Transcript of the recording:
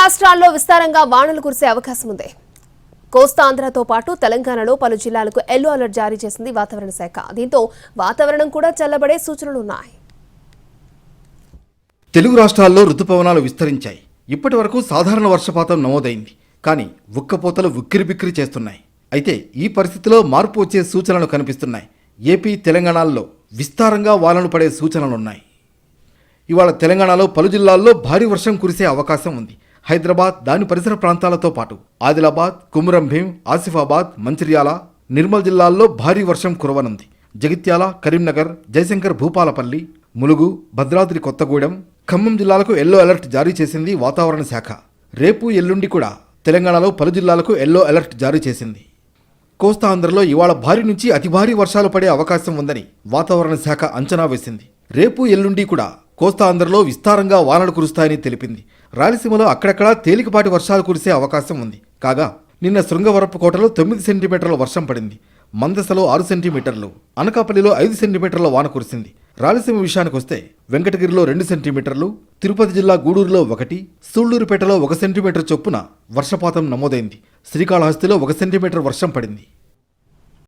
రాష్ట్రాల్లో విస్తారంగా వానలు కురిసే అవకాశం ఉంది. కోస్తాంధ్రతో పాటు తెలంగాణలో పలు జిల్లాలకు ఎల్లో అలర్ట్ జారీ చేసింది వాతావరణ శాఖ. దీంతో వాతావరణం కూడా చల్లబడే సూచనలున్నాయి. తెలుగు రాష్ట్రాల్లో రుతుపవనాలు విస్తరించాయి. ఇప్పటి వరకు సాధారణ వర్షపాతం నమోదైంది. కానీ ఉక్కపోతలు ఉక్కిరిబిక్కిరి చేస్తున్నాయి. అయితే ఈ పరిస్థితిలో మార్పు వచ్చే సూచనలు కనిపిస్తున్నాయి. ఏపీ, తెలంగాణల్లో విస్తారంగా వానలు పడే సూచనలున్నాయి. ఇవాళ తెలంగాణలో పలు జిల్లాల్లో భారీ వర్షం కురిసే అవకాశం ఉంది. హైదరాబాద్, దాని పరిసర ప్రాంతాలతో పాటు ఆదిలాబాద్, కుమ్రం భీం, ఆసిఫాబాద్, మంచిర్యాల, నిర్మల్ జిల్లాల్లో భారీ వర్షం కురవనుంది. జగిత్యాల, కరీంనగర్, జయశంకర్ భూపాలపల్లి, ములుగు, భద్రాద్రి కొత్తగూడెం, ఖమ్మం జిల్లాలకు ఎల్లో అలర్ట్ జారీ చేసింది వాతావరణ శాఖ. రేపు, ఎల్లుండి కూడా తెలంగాణలో పలు జిల్లాలకు ఎల్లో అలర్ట్ జారీ చేసింది. కోస్తాంధ్రలో ఇవాళ భారీ నుంచి అతి భారీ వర్షాలు పడే అవకాశం ఉందని వాతావరణ శాఖ అంచనా వేసింది. రేపు, ఎల్లుండి కూడా కోస్తాంధ్రలో విస్తారంగా వానలు కురుస్తాయని తెలిపింది. రాయలసీమలో అక్కడక్కడా తేలికపాటి వర్షాలు కురిసే అవకాశం ఉంది. కాగా నిన్న శృంగవరపుకోటలో 9 సెంటీమీటర్ల వర్షం పడింది. మందసలో 6 సెంటీమీటర్లు, అనకాపల్లిలో 5 సెంటీమీటర్ల వాన కురిసింది. రాయలసీమ విషయానికి వస్తే వెంకటగిరిలో 2 సెంటీమీటర్లు, తిరుపతి జిల్లా గూడూరులో 1, సూళ్లూరుపేటలో 1 సెంటీమీటర్ చొప్పున వర్షపాతం నమోదైంది. శ్రీకాళహస్తిలో 1 సెంటీమీటర్ వర్షం పడింది.